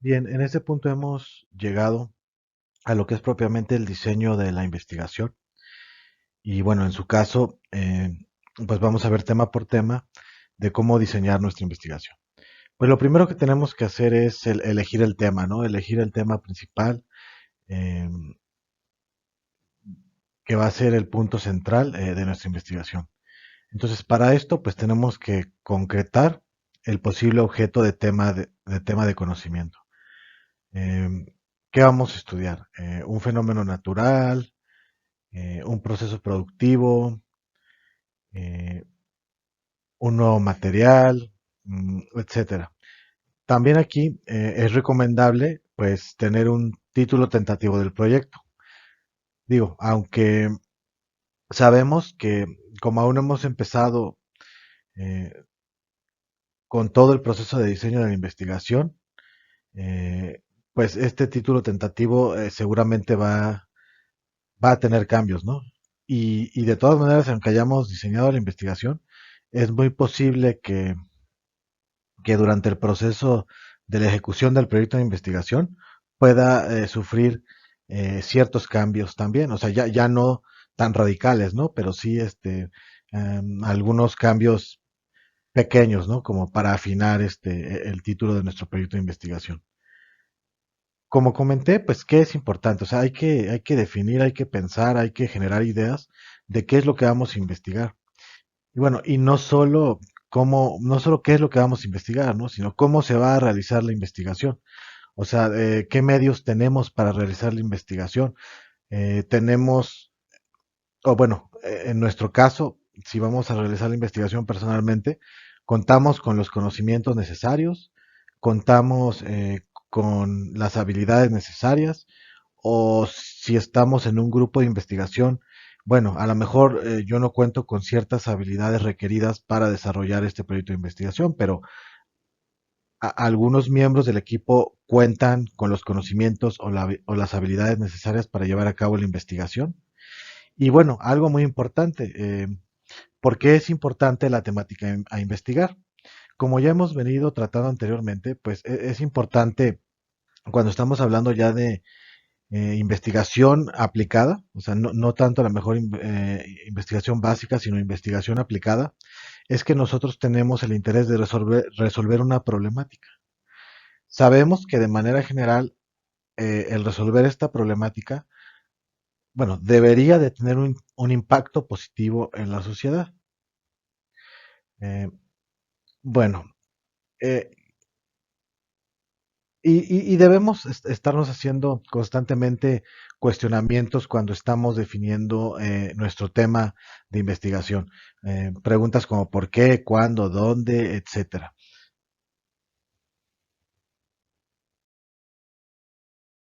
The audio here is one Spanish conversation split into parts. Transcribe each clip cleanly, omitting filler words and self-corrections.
Bien, en este punto hemos llegado a lo que es propiamente el diseño de la investigación. Y bueno, en su caso, pues vamos a ver tema por tema de cómo diseñar nuestra investigación. Pues lo primero que tenemos que hacer es elegir el tema, ¿no? Elegir el tema principal, eh, que va a ser el punto central de nuestra investigación. Entonces, para esto, pues tenemos que concretar el posible objeto de tema de conocimiento. Eh, ¿Qué vamos a estudiar? ¿Un fenómeno natural? ¿Un proceso productivo? Eh, ¿Un nuevo material? Etcétera. También aquí es recomendable, pues, tener un título tentativo del proyecto. Digo, aunque sabemos que como aún no hemos empezado eh, con todo el proceso de diseño de la investigación, eh, pues este título tentativo seguramente va a tener cambios, ¿no? Y de todas maneras, aunque hayamos diseñado la investigación, es muy posible que durante el proceso de la ejecución del proyecto de investigación pueda sufrir ciertos cambios también, o sea, ya no tan radicales, ¿no? Pero sí algunos cambios pequeños, ¿no? Como para afinar el título de nuestro proyecto de investigación. Como comenté, pues, ¿qué es importante? O sea, hay que definir, hay que pensar, hay que generar ideas de qué es lo que vamos a investigar. Y bueno, y no solo no solo qué es lo que vamos a investigar, ¿no? Sino cómo se va a realizar la investigación. O sea, qué medios tenemos para realizar la investigación. Tenemos, o bueno, en nuestro caso, si vamos a realizar la investigación personalmente, contamos con los conocimientos necesarios, contamos con las habilidades necesarias, o si estamos en un grupo de investigación, bueno, a lo mejor yo no cuento con ciertas habilidades requeridas para desarrollar este proyecto de investigación, pero algunos miembros del equipo cuentan con los conocimientos o las habilidades necesarias para llevar a cabo la investigación. Y bueno, algo muy importante, ¿por qué es importante la temática a investigar? Como ya hemos venido tratando anteriormente, pues es importante cuando estamos hablando ya de investigación aplicada, o sea, no tanto la mejor investigación básica, sino investigación aplicada, es que nosotros tenemos el interés de resolver una problemática. Sabemos que de manera general el resolver esta problemática, bueno, debería de tener un impacto positivo en la sociedad. Eh, bueno, eh, y debemos estarnos haciendo constantemente cuestionamientos cuando estamos definiendo nuestro tema de investigación. Preguntas como por qué, cuándo, dónde, etcétera.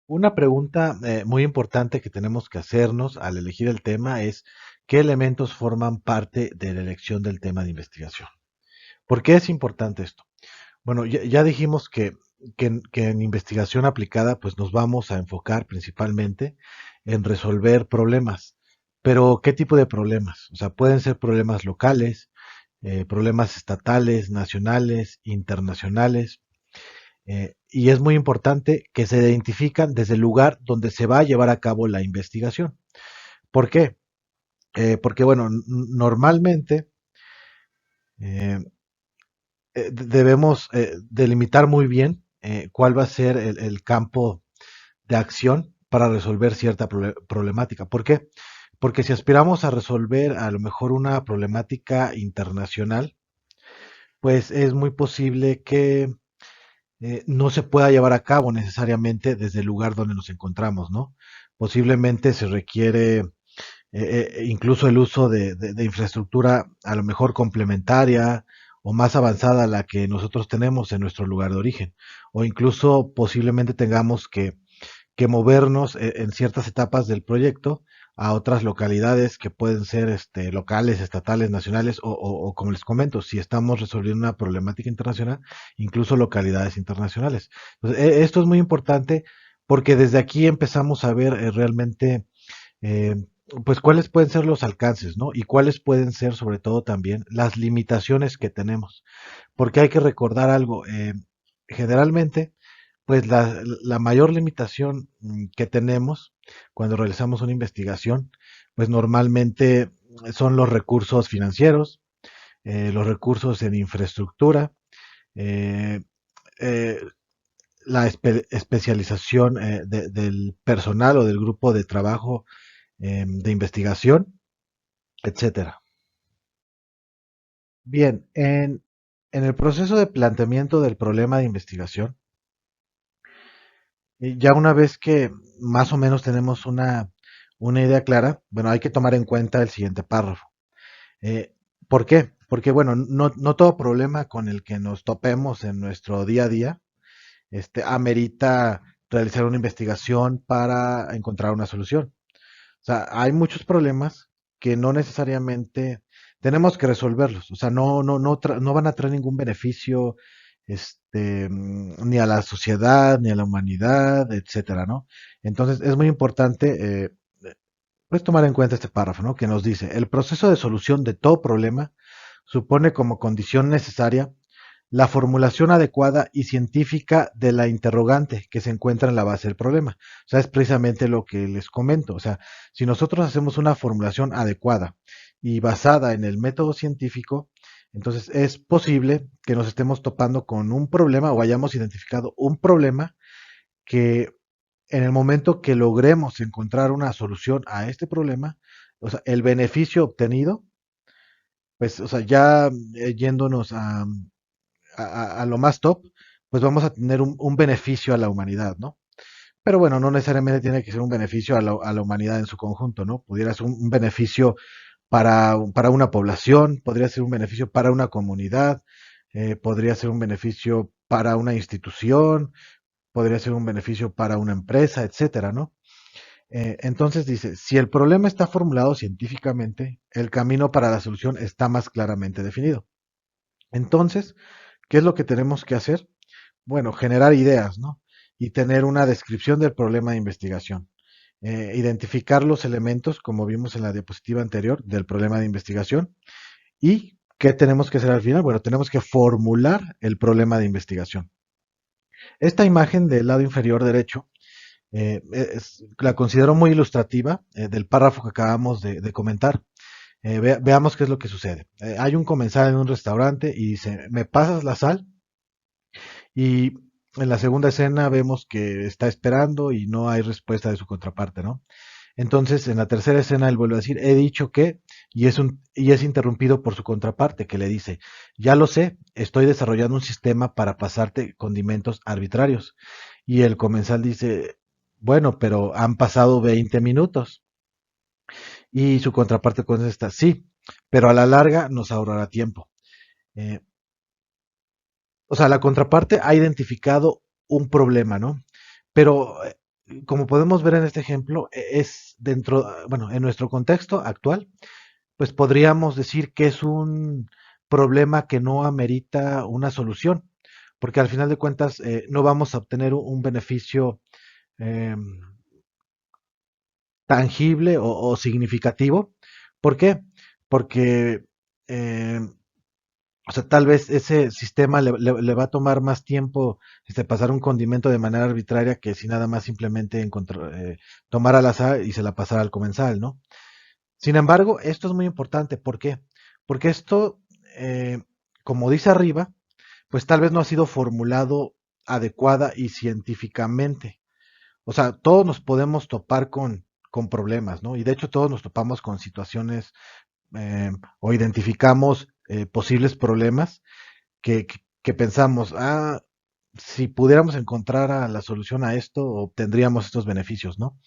Una pregunta muy importante que tenemos que hacernos al elegir el tema es ¿qué elementos forman parte de la elección del tema de investigación? ¿Por qué es importante esto? Bueno, ya dijimos que en investigación aplicada pues nos vamos a enfocar principalmente en resolver problemas. Pero, ¿qué tipo de problemas? O sea, pueden ser problemas locales, problemas estatales, nacionales, internacionales. Y es muy importante que se identifican desde el lugar donde se va a llevar a cabo la investigación. ¿Por qué? Porque, bueno, normalmente eh, debemos delimitar muy bien cuál va a ser el campo de acción para resolver cierta problemática. ¿Por qué? Porque si aspiramos a resolver a lo mejor una problemática internacional, pues es muy posible que no se pueda llevar a cabo necesariamente desde el lugar donde nos encontramos, ¿no? Posiblemente se requiere incluso el uso de infraestructura a lo mejor complementaria o más avanzada a la que nosotros tenemos en nuestro lugar de origen, o incluso posiblemente tengamos que movernos en ciertas etapas del proyecto a otras localidades que pueden ser locales, estatales, nacionales o, como les comento, si estamos resolviendo una problemática internacional, incluso localidades internacionales. Entonces, esto es muy importante porque desde aquí empezamos a ver realmente eh, pues cuáles pueden ser los alcances, ¿no? Y cuáles pueden ser sobre todo también las limitaciones que tenemos. Porque hay que recordar algo, generalmente pues la mayor limitación que tenemos cuando realizamos una investigación, pues normalmente son los recursos financieros, los recursos en infraestructura, eh, eh, la especialización del personal o del grupo de trabajo de investigación, etcétera. Bien, en el proceso de planteamiento del problema de investigación, ya una vez que más o menos tenemos una idea clara, bueno, hay que tomar en cuenta el siguiente párrafo. Eh, ¿Por qué? Porque, bueno, no todo problema con el que nos topemos en nuestro día a día, amerita realizar una investigación para encontrar una solución. O sea, hay muchos problemas que no necesariamente tenemos que resolverlos. O sea, no van a traer ningún beneficio, ni a la sociedad, ni a la humanidad, etcétera, ¿no? Entonces, es muy importante, pues, tomar en cuenta este párrafo, ¿no? Que nos dice, el proceso de solución de todo problema supone como condición necesaria la formulación adecuada y científica de la interrogante que se encuentra en la base del problema. O sea, es precisamente lo que les comento. O sea, si nosotros hacemos una formulación adecuada y basada en el método científico, entonces es posible que nos estemos topando con un problema o hayamos identificado un problema que en el momento que logremos encontrar una solución a este problema, o sea, el beneficio obtenido, pues, o sea, ya yéndonos a lo más top, pues vamos a tener un beneficio a la humanidad, ¿no? Pero bueno, no necesariamente tiene que ser un beneficio a la humanidad en su conjunto, ¿no? Pudiera ser un beneficio para una población, podría ser un beneficio para una comunidad, podría ser un beneficio para una institución, podría ser un beneficio para una empresa, etcétera, ¿no? Entonces dice, si el problema está formulado científicamente, el camino para la solución está más claramente definido. Entonces, ¿qué es lo que tenemos que hacer? Bueno, generar ideas, ¿no? Y tener una descripción del problema de investigación. Identificar los elementos, como vimos en la diapositiva anterior, del problema de investigación. ¿Y qué tenemos que hacer al final? Bueno, tenemos que formular el problema de investigación. Esta imagen del lado inferior derecho la considero muy ilustrativa del párrafo que acabamos de comentar. Veamos qué es lo que sucede. Hay un comensal en un restaurante y dice, ¿me pasas la sal? Y en la segunda escena vemos que está esperando y no hay respuesta de su contraparte, ¿no? Entonces, en la tercera escena él vuelve a decir, he dicho que, y es interrumpido por su contraparte, que le dice, ya lo sé, estoy desarrollando un sistema para pasarte condimentos arbitrarios. Y el comensal dice, bueno, pero han pasado 20 minutos. Y su contraparte contesta, sí, pero a la larga nos ahorrará tiempo. Eh, o sea, la contraparte ha identificado un problema, ¿no? Pero como podemos ver en este ejemplo, es dentro, bueno, en nuestro contexto actual, pues podríamos decir que es un problema que no amerita una solución, porque al final de cuentas no vamos a obtener un beneficio eh, tangible o significativo. ¿Por qué? Porque eh, o sea, tal vez ese sistema le va a tomar más tiempo pasar un condimento de manera arbitraria que si nada más simplemente tomar al azar y se la pasara al comensal, ¿no? Sin embargo, esto es muy importante. ¿Por qué? Porque esto, eh, como dice arriba, pues tal vez no ha sido formulado adecuada y científicamente. O sea, todos nos podemos topar con problemas, ¿no? Y de hecho todos nos topamos con situaciones o identificamos posibles problemas que pensamos, si pudiéramos encontrar la solución a esto, obtendríamos estos beneficios, ¿no?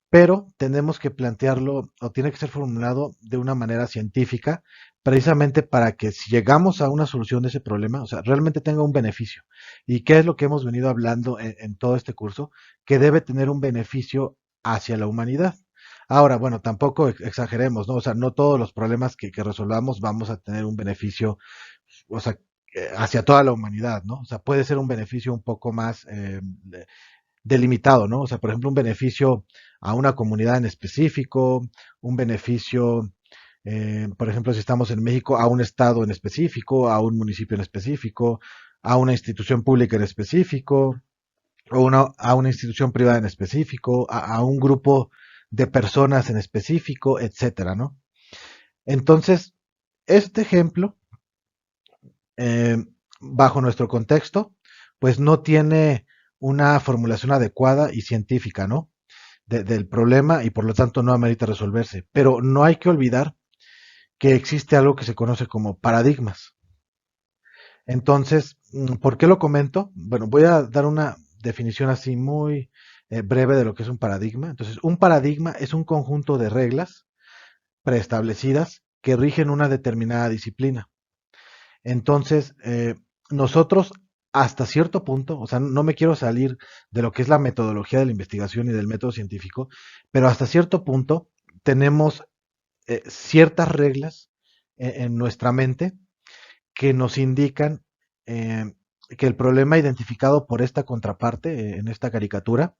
Pero tenemos que plantearlo o tiene que ser formulado de una manera científica, precisamente para que si llegamos a una solución de ese problema, o sea, realmente tenga un beneficio. ¿Y qué es lo que hemos venido hablando en todo este curso? Que debe tener un beneficio hacia la humanidad. Ahora, bueno, tampoco exageremos, ¿no? O sea, no todos los problemas que resolvamos vamos a tener un beneficio, o sea, hacia toda la humanidad, ¿no? O sea, puede ser un beneficio un poco más delimitado, ¿no? O sea, por ejemplo, un beneficio a una comunidad en específico, un beneficio, por ejemplo, si estamos en México, a un estado en específico, a un municipio en específico, a una institución pública en específico, o a una institución privada en específico, a un grupo de personas en específico, etcétera, ¿no? Entonces, este ejemplo, eh, bajo nuestro contexto, pues no tiene una formulación adecuada y científica, ¿no? Del problema y por lo tanto no amerita resolverse. Pero no hay que olvidar que existe algo que se conoce como paradigmas. Entonces, ¿por qué lo comento? Bueno, voy a dar una definición así muy breve de lo que es un paradigma. Entonces, un paradigma es un conjunto de reglas preestablecidas que rigen una determinada disciplina. Entonces, nosotros hasta cierto punto, o sea, no me quiero salir de lo que es la metodología de la investigación y del método científico, pero hasta cierto punto tenemos ciertas reglas en nuestra mente que nos indican eh, que el problema identificado por esta contraparte en esta caricatura,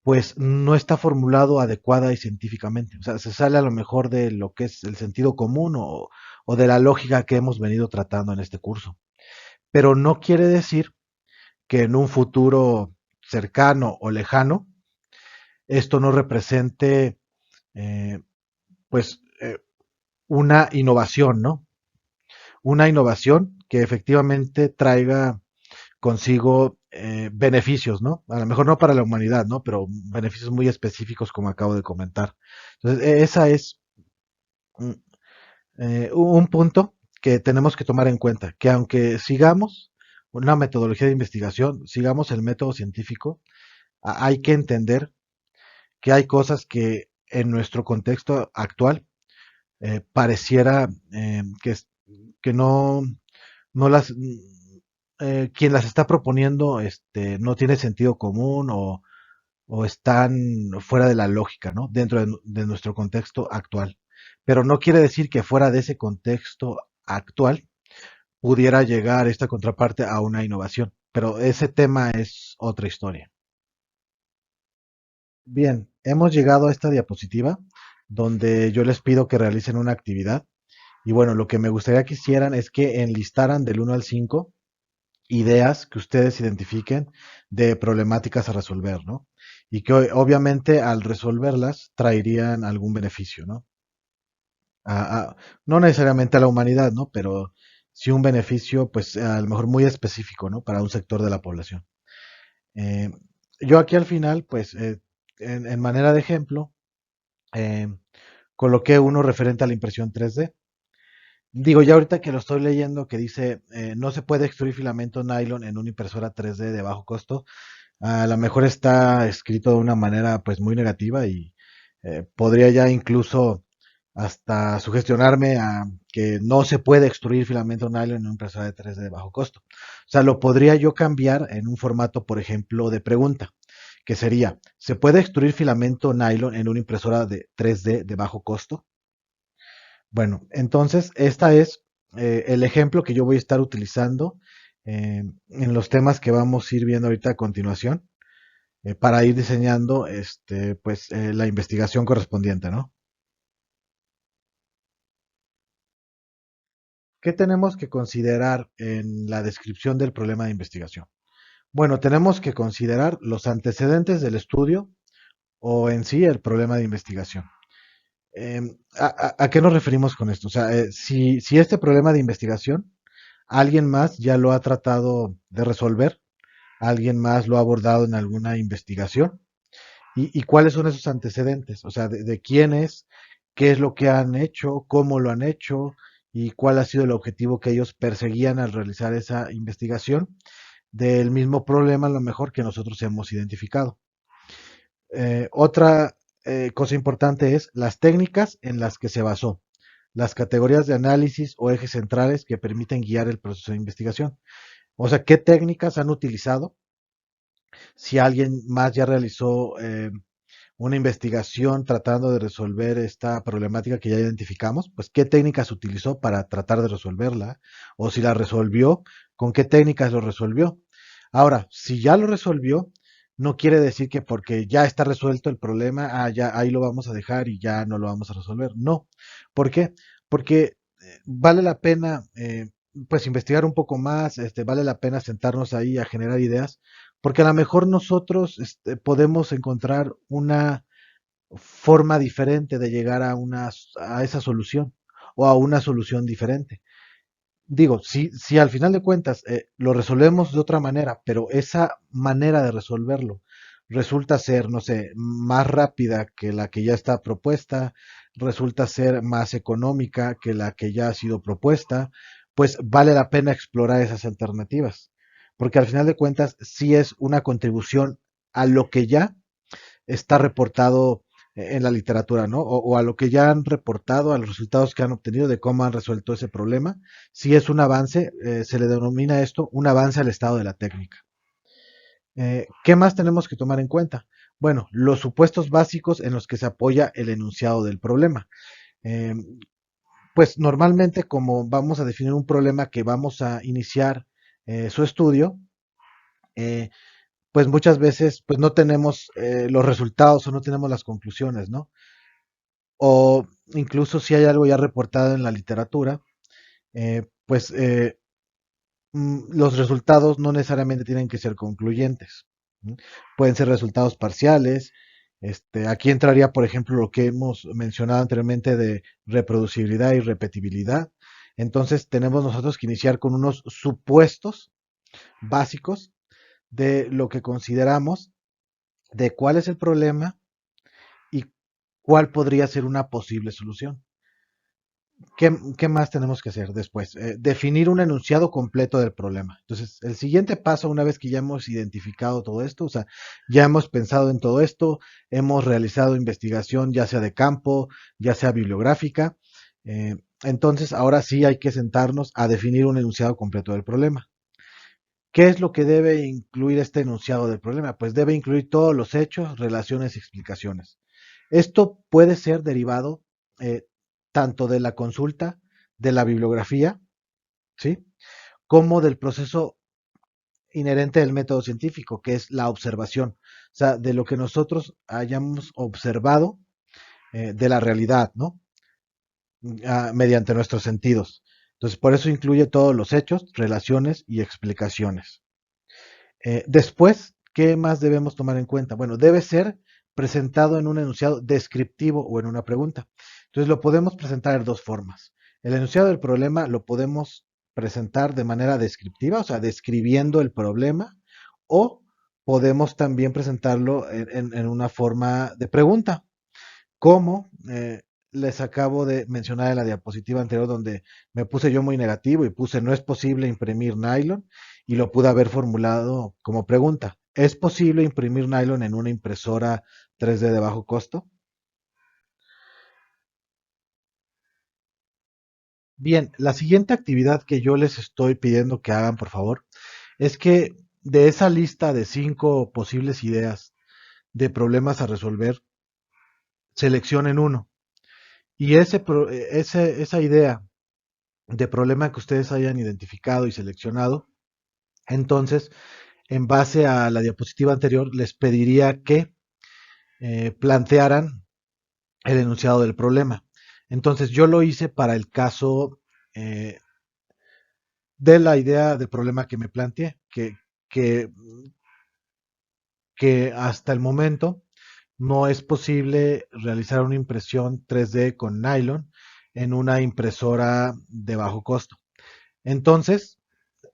pues no está formulado adecuada y científicamente. O sea, se sale a lo mejor de lo que es el sentido común o de la lógica que hemos venido tratando en este curso. Pero no quiere decir que en un futuro cercano o lejano esto no represente eh, pues una innovación, ¿no? Una innovación que efectivamente traiga consigo beneficios, ¿no? A lo mejor no para la humanidad, ¿no? Pero beneficios muy específicos como acabo de comentar. Entonces, esa es mm, un punto que tenemos que tomar en cuenta, que aunque sigamos una metodología de investigación, sigamos el método científico, hay que entender que hay cosas que en nuestro contexto actual pareciera que no las, quien las está proponiendo no tiene sentido común o están fuera de la lógica, ¿no? Dentro de nuestro contexto actual. Pero no quiere decir que fuera de ese contexto actual pudiera llegar esta contraparte a una innovación. Pero ese tema es otra historia. Bien, hemos llegado a esta diapositiva donde yo les pido que realicen una actividad. Y bueno, lo que me gustaría que hicieran es que enlistaran del 1 al 5 ideas que ustedes identifiquen de problemáticas a resolver, ¿no? Y que obviamente al resolverlas traerían algún beneficio, ¿no? No necesariamente a la humanidad, ¿no? Pero sí un beneficio, pues a lo mejor muy específico, ¿no? Para un sector de la población. Eh, yo aquí al final, pues, en manera de ejemplo, eh, coloqué uno referente a la impresión 3D. Digo, ya ahorita que lo estoy leyendo, que dice, no se puede extruir filamento nylon en una impresora 3D de bajo costo, a lo mejor está escrito de una manera pues muy negativa y podría ya incluso hasta sugestionarme a que no se puede extruir filamento nylon en una impresora de 3D de bajo costo. O sea, lo podría yo cambiar en un formato, por ejemplo, de pregunta, que sería, ¿se puede extruir filamento nylon en una impresora de 3D de bajo costo? Bueno, entonces esta es el ejemplo que yo voy a estar utilizando en los temas que vamos a ir viendo ahorita a continuación para ir diseñando pues, la investigación correspondiente, ¿no? ¿Qué tenemos que considerar en la descripción del problema de investigación? Bueno, tenemos que considerar los antecedentes del estudio o en sí el problema de investigación. ¿A qué nos referimos con esto? O sea, si este problema de investigación alguien más ya lo ha tratado de resolver, alguien más lo ha abordado en alguna investigación, y cuáles son esos antecedentes, o sea, de quién es, qué es lo que han hecho, cómo lo han hecho y cuál ha sido el objetivo que ellos perseguían al realizar esa investigación del mismo problema a lo mejor que nosotros hemos identificado. Otra cosa importante es las técnicas en las que se basó, las categorías de análisis o ejes centrales que permiten guiar el proceso de investigación. O sea, qué técnicas han utilizado, si alguien más ya realizó una investigación tratando de resolver esta problemática que ya identificamos, pues qué técnicas utilizó para tratar de resolverla, o si la resolvió, con qué técnicas lo resolvió. Ahora, si ya lo resolvió, no quiere decir que porque ya está resuelto el problema, ya ahí lo vamos a dejar y ya no lo vamos a resolver. No. ¿Por qué? Porque vale la pena pues investigar un poco más, vale la pena sentarnos ahí a generar ideas, porque a lo mejor nosotros podemos encontrar una forma diferente de llegar a esa solución o a una solución diferente. Digo, si al final de cuentas lo resolvemos de otra manera, pero esa manera de resolverlo resulta ser, no sé, más rápida que la que ya está propuesta, resulta ser más económica que la que ya ha sido propuesta, pues vale la pena explorar esas alternativas, porque al final de cuentas sí es una contribución a lo que ya está reportado en la literatura, ¿no? O a lo que ya han reportado, a los resultados que han obtenido de cómo han resuelto ese problema. Si es un avance, se le denomina esto un avance al estado de la técnica. ¿Qué más tenemos que tomar en cuenta? Bueno, los supuestos básicos en los que se apoya el enunciado del problema. Eh, pues normalmente como vamos a definir un problema que vamos a iniciar su estudio, eh, pues muchas veces pues no tenemos los resultados o no tenemos las conclusiones, ¿no? O incluso si hay algo ya reportado en la literatura, pues los resultados no necesariamente tienen que ser concluyentes. ¿No? Pueden ser resultados parciales. Aquí entraría, por ejemplo, lo que hemos mencionado anteriormente de reproducibilidad y repetibilidad. Entonces tenemos nosotros que iniciar con unos supuestos básicos de lo que consideramos, de cuál es el problema y cuál podría ser una posible solución. ¿Qué más tenemos que hacer después? Definir un enunciado completo del problema. Entonces, el siguiente paso, una vez que ya hemos identificado todo esto, o sea, ya hemos pensado en todo esto, hemos realizado investigación, ya sea de campo, ya sea bibliográfica, entonces ahora sí hay que sentarnos a definir un enunciado completo del problema. ¿Qué es lo que debe incluir este enunciado del problema? Pues debe incluir todos los hechos, relaciones y explicaciones. Esto puede ser derivado eh, tanto de la consulta, de la bibliografía, ¿sí? Como del proceso inherente del método científico, que es la observación. O sea, de lo que nosotros hayamos observado de la realidad, ¿no? Mediante nuestros sentidos. Entonces, por eso incluye todos los hechos, relaciones y explicaciones. Después, ¿qué más debemos tomar en cuenta? Bueno, debe ser presentado en un enunciado descriptivo o en una pregunta. Entonces, lo podemos presentar de dos formas. El enunciado del problema lo podemos presentar de manera descriptiva, o sea, describiendo el problema, o podemos también presentarlo en una forma de pregunta, como les acabo de mencionar en la diapositiva anterior donde me puse yo muy negativo y puse no es posible imprimir nylon y lo pude haber formulado como pregunta. ¿Es posible imprimir nylon en una impresora 3D de bajo costo? Bien, la siguiente actividad que yo les estoy pidiendo que hagan, por favor, es que de esa lista de 5 posibles ideas de problemas a resolver, seleccionen uno. Y esa idea de problema que ustedes hayan identificado y seleccionado, entonces, en base a la diapositiva anterior, les pediría que plantearan el enunciado del problema. Entonces, yo lo hice para el caso de la idea del problema que me planteé, que, que hasta el momento no es posible realizar una impresión 3D con nylon en una impresora de bajo costo. Entonces,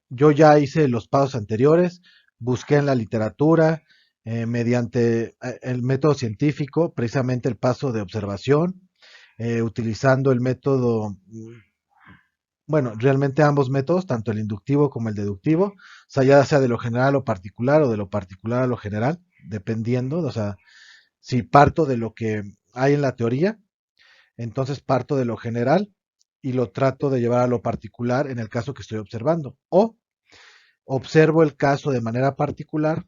yo ya hice los pasos anteriores, busqué en la literatura, mediante el método científico, precisamente el paso de observación, utilizando el método, bueno, realmente ambos métodos, tanto el inductivo como el deductivo, o sea, ya sea de lo general a lo particular o de lo particular a lo general, dependiendo, o sea, si parto de lo que hay en la teoría, entonces parto de lo general y lo trato de llevar a lo particular en el caso que estoy observando. O observo el caso de manera particular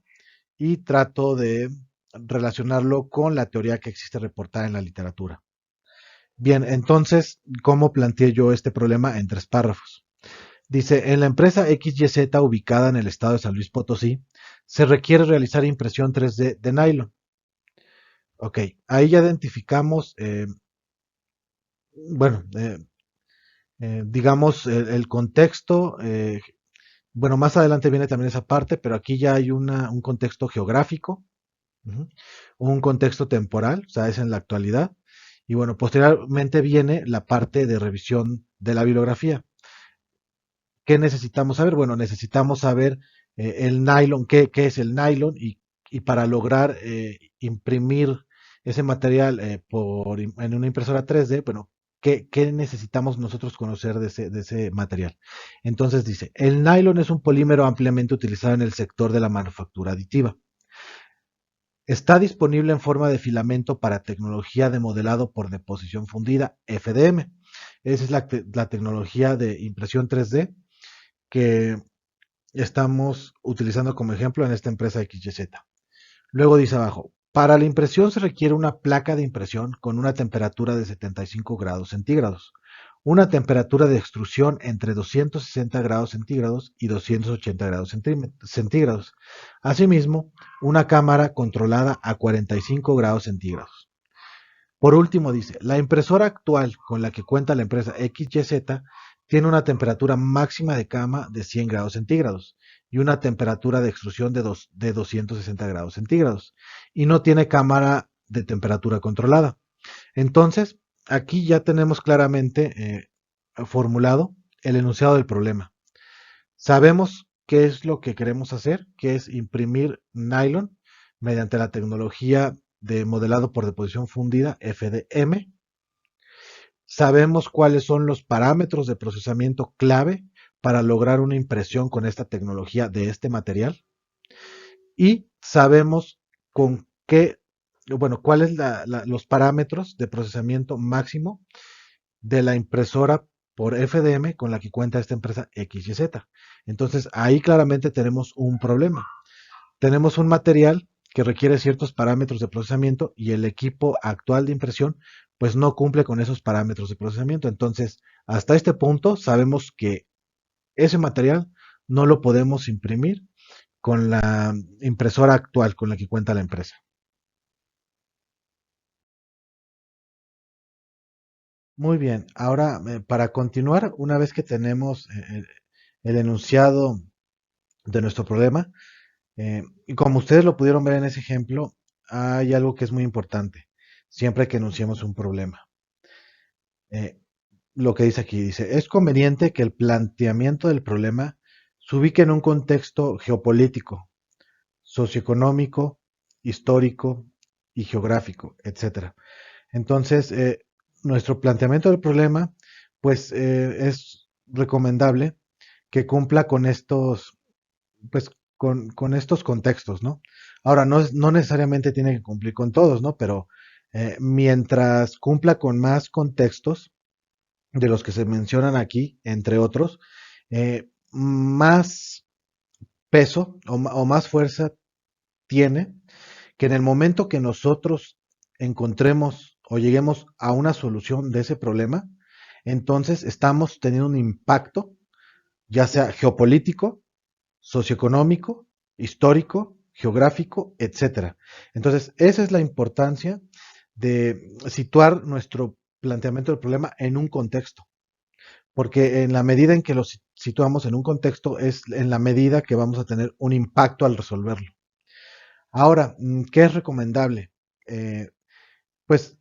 y trato de relacionarlo con la teoría que existe reportada en la literatura. Bien, entonces, ¿cómo planteé yo este problema en 3 párrafos? Dice, en la empresa XYZ ubicada en el estado de San Luis Potosí, se requiere realizar impresión 3D de nylon. Ok, ahí ya identificamos, bueno, digamos, el contexto Bueno, más adelante viene también esa parte, pero aquí ya hay un contexto geográfico, ujú, un contexto temporal, o sea, es en la actualidad. Y bueno, posteriormente viene la parte de revisión de la bibliografía. ¿Qué necesitamos saber? Bueno, necesitamos saber el nylon, qué es el nylon y para lograr imprimir ese material en una impresora 3D, bueno, ¿qué necesitamos nosotros conocer de ese material? Entonces dice, el nylon es un polímero ampliamente utilizado en el sector de la manufactura aditiva. Está disponible en forma de filamento para tecnología de modelado por deposición fundida, FDM. Esa es la tecnología de impresión 3D que estamos utilizando como ejemplo en esta empresa XYZ. Luego dice abajo, para la impresión se requiere una placa de impresión con una temperatura de 75 grados centígrados, una temperatura de extrusión entre 260 grados centígrados y 280 grados centígrados. Asimismo, una cámara controlada a 45 grados centígrados. Por último, dice, la impresora actual con la que cuenta la empresa XYZ tiene una temperatura máxima de cama de 100 grados centígrados y una temperatura de extrusión de 260 grados centígrados y no tiene cámara de temperatura controlada. Entonces, aquí ya tenemos claramente formulado el enunciado del problema. Sabemos qué es lo que queremos hacer, que es imprimir nylon mediante la tecnología de modelado por deposición fundida, FDM. Sabemos cuáles son los parámetros de procesamiento clave para lograr una impresión con esta tecnología de este material. Y sabemos con qué, bueno, cuáles los parámetros de procesamiento máximo de la impresora por FDM con la que cuenta esta empresa XYZ. Entonces, ahí claramente tenemos un problema. Tenemos un material que requiere ciertos parámetros de procesamiento y el equipo actual de impresión pues no cumple con esos parámetros de procesamiento. Entonces, hasta este punto sabemos que ese material no lo podemos imprimir con la impresora actual con la que cuenta la empresa. Muy bien, ahora para continuar, una vez que tenemos el enunciado de nuestro problema, y como ustedes lo pudieron ver en ese ejemplo, hay algo que es muy importante siempre que enunciemos un problema. Eh, lo que dice aquí, dice, es conveniente que el planteamiento del problema se ubique en un contexto geopolítico, socioeconómico, histórico y geográfico, etcétera. Entonces, nuestro planteamiento del problema, pues es recomendable que cumpla con estos, pues, con estos contextos, ¿no? Ahora, no necesariamente tiene que cumplir con todos, ¿no? Pero mientras cumpla con más contextos de los que se mencionan aquí, entre otros, más peso o más fuerza tiene que en el momento que nosotros encontremos o lleguemos a una solución de ese problema, entonces estamos teniendo un impacto, ya sea geopolítico, socioeconómico, histórico, geográfico, etcétera. Entonces, esa es la importancia de situar nuestro planteamiento del problema en un contexto, porque en la medida en que lo situamos en un contexto es en la medida que vamos a tener un impacto al resolverlo. Ahora, ¿qué es recomendable? Eh, pues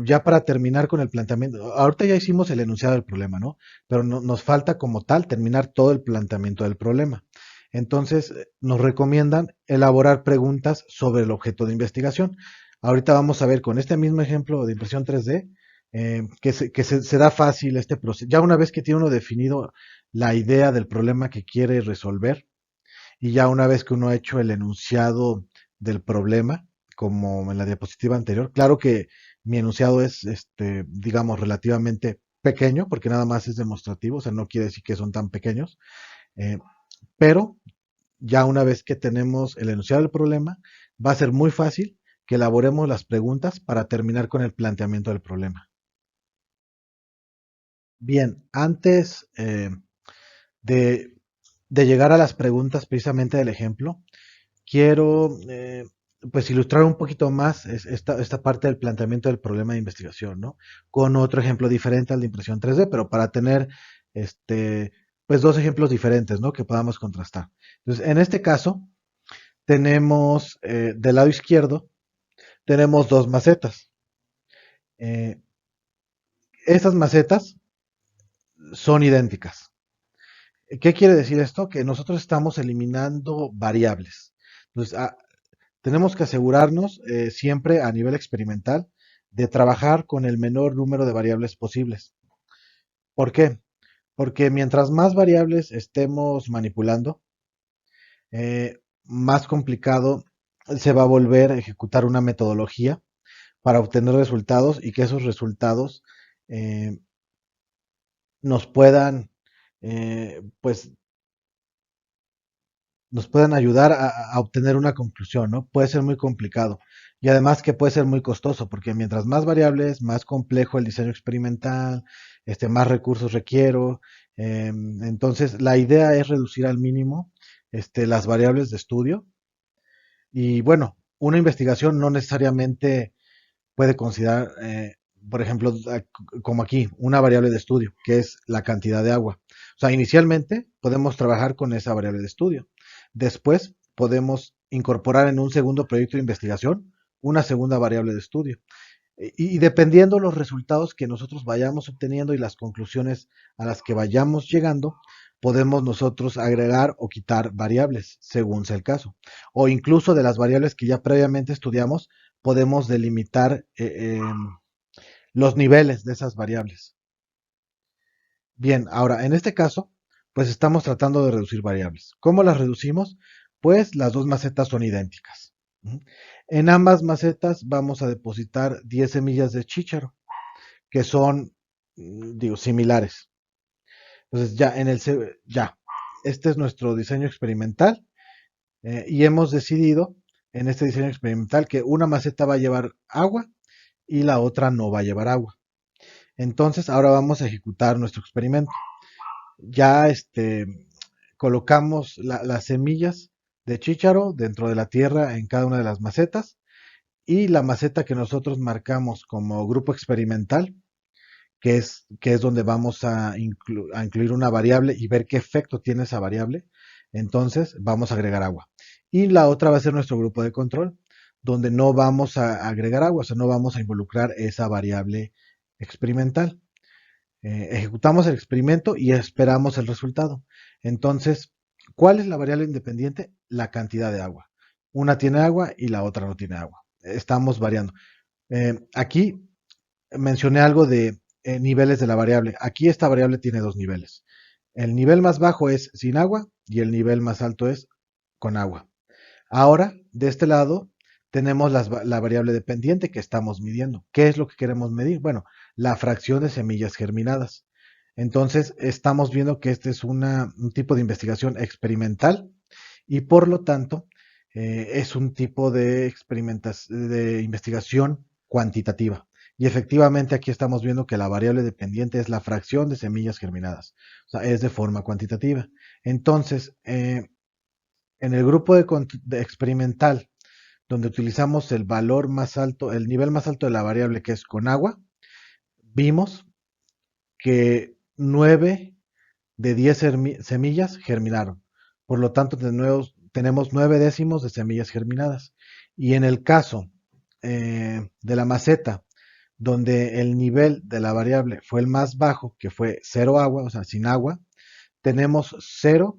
ya para terminar con el planteamiento, ahorita ya hicimos el enunciado del problema, ¿no? Pero nos falta como tal terminar todo el planteamiento del problema. Entonces, nos recomiendan elaborar preguntas sobre el objeto de investigación. Ahorita vamos a ver con este mismo ejemplo de impresión 3D se da fácil este proceso. Ya una vez que tiene uno definido la idea del problema que quiere resolver, y ya una vez que uno ha hecho el enunciado del problema, como en la diapositiva anterior, claro que mi enunciado es, digamos, relativamente pequeño, porque nada más es demostrativo, o sea, no quiere decir que son tan pequeños, eh, pero ya una vez que tenemos el enunciado del problema, va a ser muy fácil que elaboremos las preguntas para terminar con el planteamiento del problema. Bien, antes de, de llegar a las preguntas precisamente del ejemplo, quiero pues ilustrar un poquito más esta parte del planteamiento del problema de investigación, ¿no? Con otro ejemplo diferente al de impresión 3D, pero para tener este, pues dos ejemplos diferentes, ¿no? Que podamos contrastar. Entonces, en este caso, tenemos del lado izquierdo, tenemos dos macetas. Eh, Estas macetas son idénticas. ¿Qué quiere decir esto? Que nosotros estamos eliminando variables. Entonces, tenemos que asegurarnos siempre a nivel experimental de trabajar con el menor número de variables posibles. ¿Por qué? Porque mientras más variables estemos manipulando, más complicado se va a volver a ejecutar una metodología para obtener resultados y que esos resultados eh, nos puedan, pues, nos puedan ayudar a obtener una conclusión, ¿no? Puede ser muy complicado y además que puede ser muy costoso porque mientras más variables, más complejo el diseño experimental, más recursos requiero. Entonces, la idea es reducir al mínimo las variables de estudio y bueno, una investigación no necesariamente puede considerar, por ejemplo, como aquí, una variable de estudio, que es la cantidad de agua. O sea, inicialmente podemos trabajar con esa variable de estudio. Después podemos incorporar en un segundo proyecto de investigación una segunda variable de estudio. Y dependiendo los resultados que nosotros vayamos obteniendo y las conclusiones a las que vayamos llegando, podemos nosotros agregar o quitar variables, según sea el caso. O incluso de las variables que ya previamente estudiamos, podemos delimitar los niveles de esas variables. Bien, ahora, en este caso, pues estamos tratando de reducir variables. ¿Cómo las reducimos? Pues las dos macetas son idénticas. ¿Mm? En ambas macetas vamos a depositar 10 semillas de chícharo, que son, digo, similares. Entonces, ya, este es nuestro diseño experimental y hemos decidido en este diseño experimental que una maceta va a llevar agua y la otra no va a llevar agua. Entonces, ahora vamos a ejecutar nuestro experimento. Ya colocamos las semillas de chícharo dentro de la tierra en cada una de las macetas y la maceta que nosotros marcamos como grupo experimental, que es donde vamos a incluir una variable y ver qué efecto tiene esa variable. Entonces vamos a agregar agua. Y la otra va a ser nuestro grupo de control, donde no vamos a agregar agua, o sea, no vamos a involucrar esa variable experimental. Ejecutamos el experimento y esperamos el resultado. Entonces, ¿cuál es la variable independiente? La cantidad de agua. Una tiene agua y la otra no tiene agua. Estamos variando. Aquí mencioné algo de niveles de la variable. Aquí esta variable tiene dos niveles. El nivel más bajo es sin agua y el nivel más alto es con agua. Ahora, de este lado, tenemos la variable dependiente que estamos midiendo. ¿Qué es lo que queremos medir? Bueno, la fracción de semillas germinadas. Entonces, estamos viendo que este es un tipo de investigación experimental y por lo tanto es un tipo de investigación cuantitativa. Y efectivamente aquí estamos viendo que la variable dependiente es la fracción de semillas germinadas. O sea, es de forma cuantitativa. Entonces, en el grupo de experimental, donde utilizamos el valor más alto, el nivel más alto de la variable que es con agua, vimos que 9 de 10 semillas germinaron. Por lo tanto, tenemos 9 décimos de semillas germinadas. Y en el caso de la maceta, donde el nivel de la variable fue el más bajo, que fue cero agua, o sea, sin agua, tenemos 0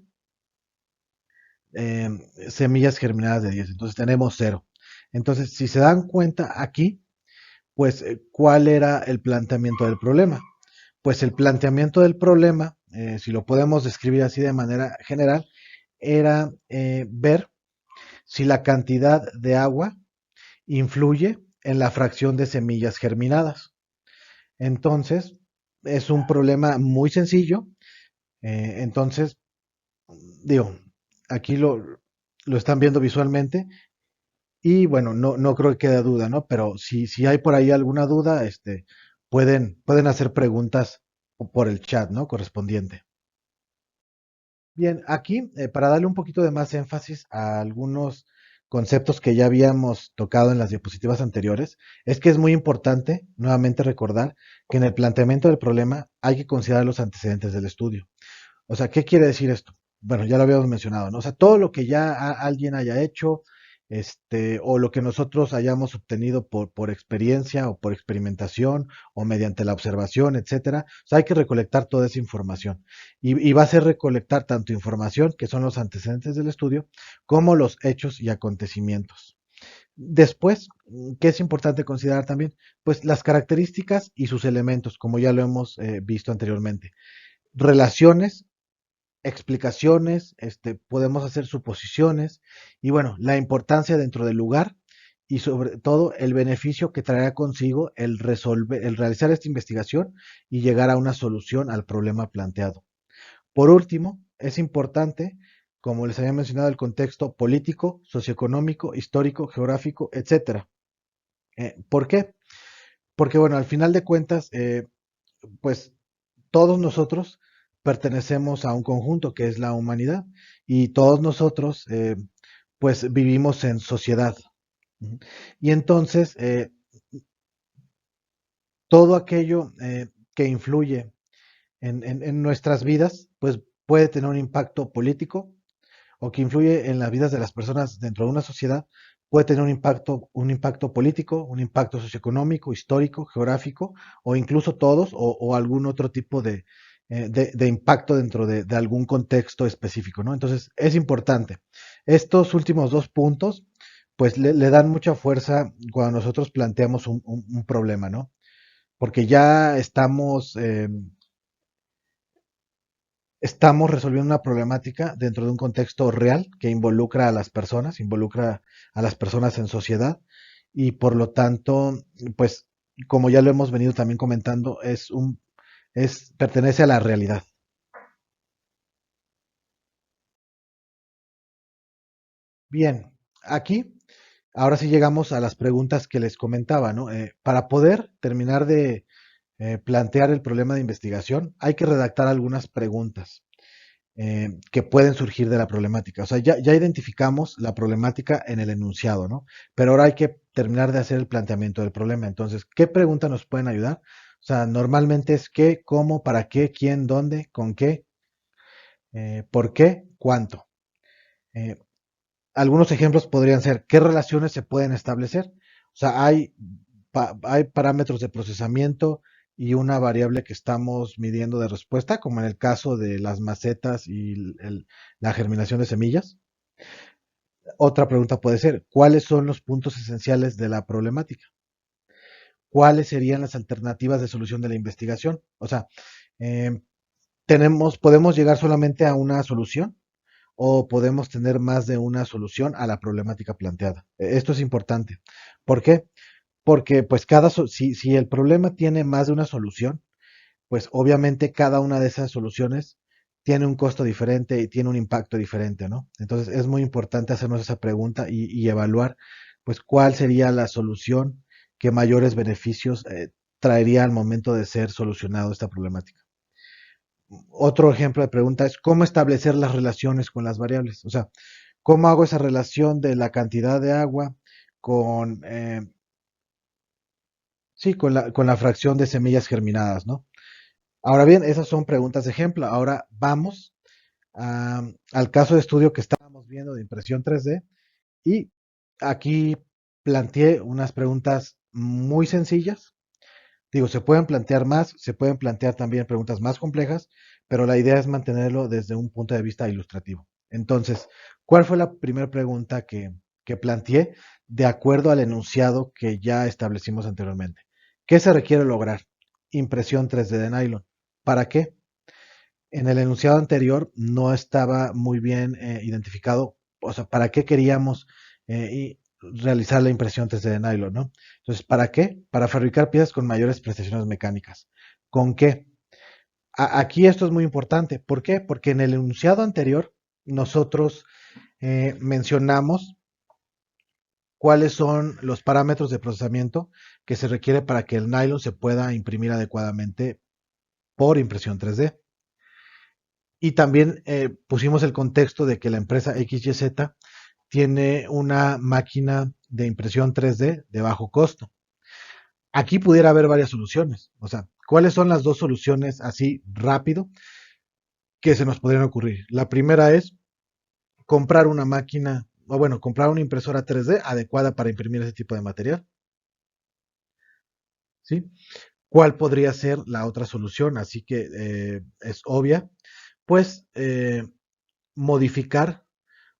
eh, semillas germinadas de 10. Entonces tenemos cero. Entonces, si se dan cuenta aquí, pues, ¿cuál era el planteamiento del problema? Pues el planteamiento del problema, si lo podemos describir así de manera general, era ver si la cantidad de agua influye en la fracción de semillas germinadas. Entonces, es un problema muy sencillo. Entonces, digo, aquí lo están viendo visualmente y bueno, no creo que quede duda, ¿no? Pero si hay por ahí alguna duda, pueden hacer preguntas por el chat, ¿no? Correspondiente. Bien, aquí, para darle un poquito de más énfasis a algunos conceptos que ya habíamos tocado en las diapositivas anteriores, es que es muy importante nuevamente recordar que en el planteamiento del problema hay que considerar los antecedentes del estudio. O sea, ¿qué quiere decir esto? Bueno, ya lo habíamos mencionado, ¿no? O sea, todo lo que ya alguien haya hecho, o lo que nosotros hayamos obtenido por experiencia o por experimentación o mediante la observación, etcétera. O sea, hay que recolectar toda esa información. Y va a ser recolectar tanto información, que son los antecedentes del estudio, como los hechos y acontecimientos. Después, ¿qué es importante considerar también? Pues las características y sus elementos, como ya lo hemos visto anteriormente. Relaciones, explicaciones, podemos hacer suposiciones y bueno, la importancia dentro del lugar y sobre todo el beneficio que traerá consigo el realizar esta investigación y llegar a una solución al problema planteado. Por último, es importante, como les había mencionado, el contexto político, socioeconómico, histórico, geográfico, etcétera. ¿Por qué? Porque bueno, al final de cuentas, pues todos nosotros pertenecemos a un conjunto que es la humanidad y todos nosotros pues vivimos en sociedad. Ujú. Y entonces todo aquello que influye en nuestras vidas pues puede tener un impacto político o que influye en las vidas de las personas dentro de una sociedad puede tener un impacto político, un impacto socioeconómico, histórico, geográfico, o incluso todos, o algún otro tipo de impacto dentro de algún contexto específico, ¿no? Entonces, es importante. Estos últimos dos puntos, pues le dan mucha fuerza cuando nosotros planteamos un problema, ¿no? Porque ya estamos resolviendo una problemática dentro de un contexto real que involucra a las personas en sociedad y por lo tanto, pues como ya lo hemos venido también comentando, pertenece a la realidad. Bien, aquí ahora sí llegamos a las preguntas que les comentaba, ¿no? Para poder terminar de plantear el problema de investigación, hay que redactar algunas preguntas. Que pueden surgir de la problemática. O sea, ya identificamos la problemática en el enunciado, ¿no? Pero ahora hay que terminar de hacer el planteamiento del problema. Entonces, ¿qué preguntas nos pueden ayudar? O sea, normalmente es qué, cómo, para qué, quién, dónde, con qué, por qué, cuánto. Eh, Algunos ejemplos podrían ser qué relaciones se pueden establecer. O sea, hay parámetros de procesamiento y una variable que estamos midiendo de respuesta, como en el caso de las macetas y la germinación de semillas. Otra pregunta puede ser, ¿cuáles son los puntos esenciales de la problemática? ¿Cuáles serían las alternativas de solución de la investigación? O sea, eh, podemos llegar solamente a una solución o podemos tener más de una solución a la problemática planteada. Esto es importante. ¿Por qué? Porque pues si el problema tiene más de una solución, pues obviamente cada una de esas soluciones tiene un costo diferente y tiene un impacto diferente, ¿no? Entonces es muy importante hacernos esa pregunta y evaluar, pues, cuál sería la solución que mayores beneficios traería al momento de ser solucionado esta problemática. Otro ejemplo de pregunta es cómo establecer las relaciones con las variables. O sea, ¿cómo hago esa relación de la cantidad de agua con, sí, con la fracción de semillas germinadas, ¿no? Ahora bien, esas son preguntas de ejemplo. Ahora vamos al caso de estudio que estábamos viendo de impresión 3D y aquí planteé unas preguntas muy sencillas. Digo, se pueden plantear más, se pueden plantear también preguntas más complejas, pero la idea es mantenerlo desde un punto de vista ilustrativo. Entonces, ¿cuál fue la primera pregunta que planteé de acuerdo al enunciado que ya establecimos anteriormente? ¿Qué se requiere lograr? Impresión 3D de nylon. ¿Para qué? En el enunciado anterior no estaba muy bien identificado, o sea, para qué queríamos realizar la impresión 3D de nylon, ¿no? Entonces, ¿para qué? Para fabricar piezas con mayores prestaciones mecánicas. ¿Con qué? Aquí esto es muy importante. ¿Por qué? Porque en el enunciado anterior nosotros mencionamos cuáles son los parámetros de procesamiento que se requiere para que el nylon se pueda imprimir adecuadamente por impresión 3D. Y también pusimos el contexto de que la empresa XYZ tiene una máquina de impresión 3D de bajo costo. Aquí pudiera haber varias soluciones. O sea, ¿cuáles son las dos soluciones así rápido? que se nos podrían ocurrir. La primera es comprar una máquina, o bueno, comprar una impresora 3D adecuada para imprimir ese tipo de material, ¿sí? ¿Cuál podría ser la otra solución? Así que es obvia, pues modificar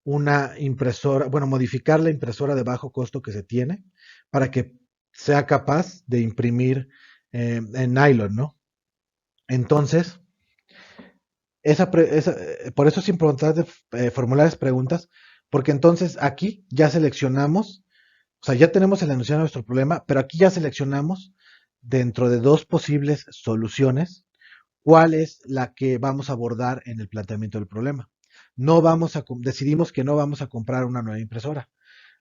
una impresora, bueno, modificar la impresora de bajo costo que se tiene para que sea capaz de imprimir en nylon, ¿no? Entonces, por eso es importante formular las preguntas, porque entonces aquí ya seleccionamos, o sea, ya tenemos el enunciado de nuestro problema, pero aquí ya seleccionamos dentro de dos posibles soluciones cuál es la que vamos a abordar en el planteamiento del problema. No vamos a, decidimos que no vamos a comprar una nueva impresora.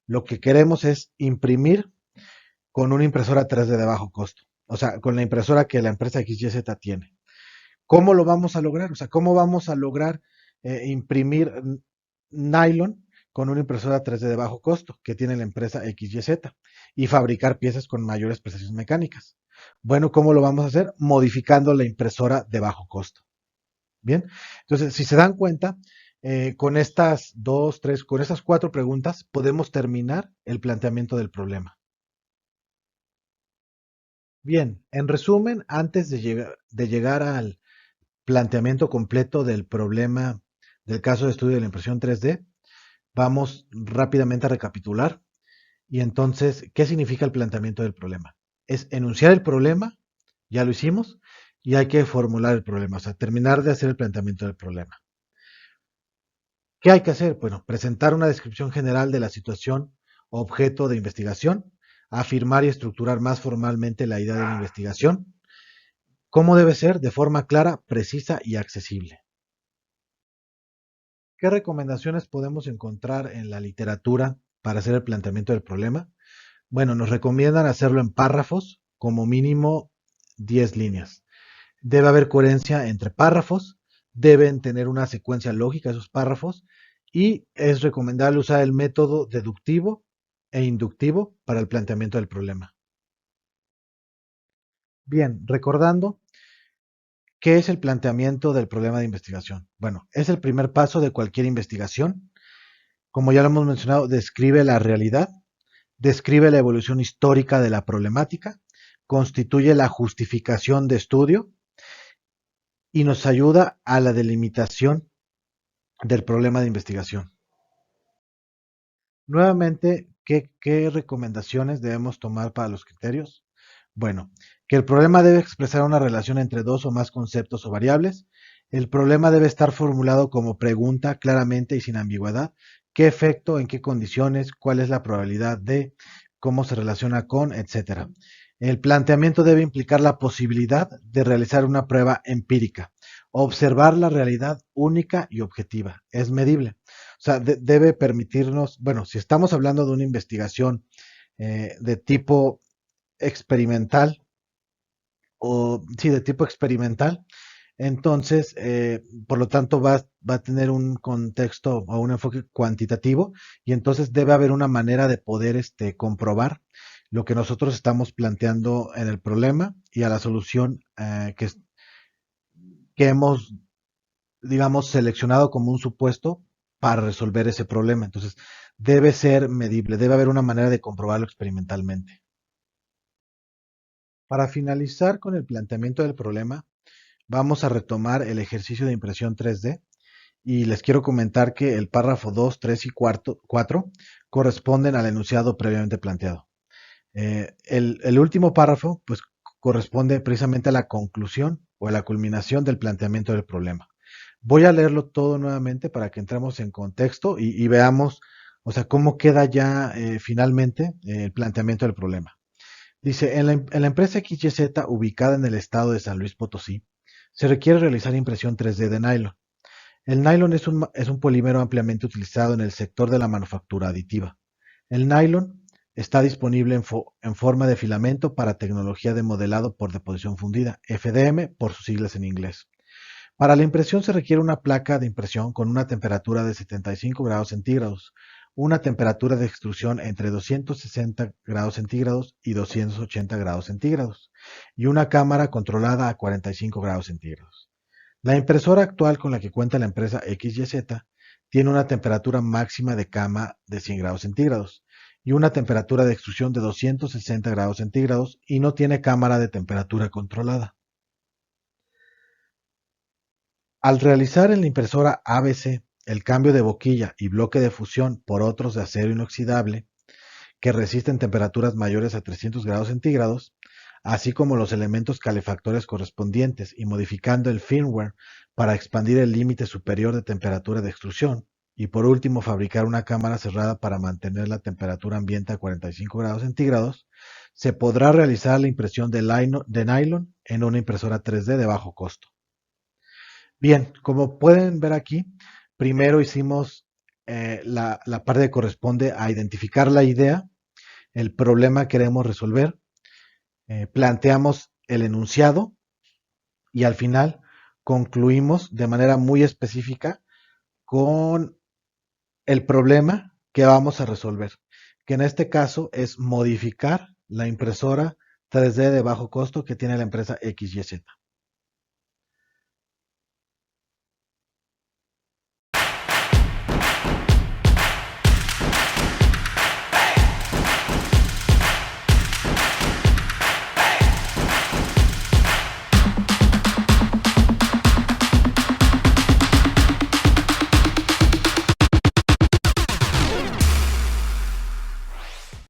Lo que queremos es imprimir con una impresora 3D de bajo costo. O sea, con la impresora que la empresa XYZ tiene. ¿Cómo lo vamos a lograr? O sea, ¿cómo vamos a lograr imprimir nylon con una impresora 3D de bajo costo que tiene la empresa XYZ y fabricar piezas con mayores prestaciones mecánicas? Bueno, ¿cómo lo vamos a hacer? Modificando la impresora de bajo costo. Bien, entonces, si se dan cuenta, con estas dos, tres, con estas cuatro preguntas podemos terminar el planteamiento del problema. Bien, en resumen, antes de llegar al planteamiento completo del problema del caso de estudio de la impresión 3D, vamos rápidamente a recapitular. Y entonces, ¿qué significa el planteamiento del problema? Es enunciar el problema, ya lo hicimos, y hay que formular el problema, o sea, terminar de hacer el planteamiento del problema. ¿Qué hay que hacer? Bueno, presentar una descripción general de la situación objeto de investigación, afirmar y estructurar más formalmente la idea de la investigación, cómo debe ser de forma clara, precisa y accesible. ¿Qué recomendaciones podemos encontrar en la literatura para hacer el planteamiento del problema? Bueno, nos recomiendan hacerlo en párrafos, como mínimo 10 líneas. Debe haber coherencia entre párrafos, deben tener una secuencia lógica esos párrafos y es recomendable usar el método deductivo e inductivo para el planteamiento del problema. Bien, recordando, ¿qué es el planteamiento del problema de investigación? Bueno, es el primer paso de cualquier investigación. Como ya lo hemos mencionado, describe la realidad, describe la evolución histórica de la problemática, constituye la justificación de estudio y nos ayuda a la delimitación del problema de investigación. Nuevamente, ¿qué recomendaciones debemos tomar para los criterios? Bueno, que el problema debe expresar una relación entre dos o más conceptos o variables. El problema debe estar formulado como pregunta claramente y sin ambigüedad. ¿Qué efecto, en qué condiciones, cuál es la probabilidad de, cómo se relaciona con, etcétera? El planteamiento debe implicar la posibilidad de realizar una prueba empírica, observar la realidad única y objetiva. Es medible. O sea, debe permitirnos, bueno, si estamos hablando de una investigación de tipo experimental, o sí, de tipo experimental, entonces, por lo tanto, va a tener un contexto o un enfoque cuantitativo y entonces debe haber una manera de poder comprobar lo que nosotros estamos planteando en el problema y a la solución que hemos, digamos, seleccionado como un supuesto para resolver ese problema. Entonces, debe ser medible, debe haber una manera de comprobarlo experimentalmente. Para finalizar con el planteamiento del problema, vamos a retomar el ejercicio de impresión 3D y les quiero comentar que el párrafo 2, 3 y 4 corresponden al enunciado previamente planteado. El último párrafo pues corresponde precisamente a la conclusión o a la culminación del planteamiento del problema. Voy a leerlo todo nuevamente para que entremos en contexto y veamos, o sea, cómo queda ya finalmente el planteamiento del problema. Dice, en la empresa XYZ ubicada en el estado de San Luis Potosí, se requiere realizar impresión 3D de nylon. El nylon es un polímero ampliamente utilizado en el sector de la manufactura aditiva. El nylon está disponible en forma de filamento para tecnología de modelado por deposición fundida, FDM por sus siglas en inglés. Para la impresión se requiere una placa de impresión con una temperatura de 75 grados centígrados, una temperatura de extrusión entre 260 grados centígrados y 280 grados centígrados y una cámara controlada a 45 grados centígrados. La impresora actual con la que cuenta la empresa XYZ tiene una temperatura máxima de cama de 100 grados centígrados y una temperatura de extrusión de 260 grados centígrados y no tiene cámara de temperatura controlada. Al realizar en la impresora ABC el cambio de boquilla y bloque de fusión por otros de acero inoxidable que resisten temperaturas mayores a 300 grados centígrados, así como los elementos calefactores correspondientes y modificando el firmware para expandir el límite superior de temperatura de extrusión, y por último fabricar una cámara cerrada para mantener la temperatura ambiente a 45 grados centígrados, se podrá realizar la impresión de nylon en una impresora 3D de bajo costo. Bien, como pueden ver aquí, primero hicimos la parte que corresponde a identificar la idea, el problema que queremos resolver, planteamos el enunciado y al final concluimos de manera muy específica con el problema que vamos a resolver, que en este caso es modificar la impresora 3D de bajo costo que tiene la empresa XYZ.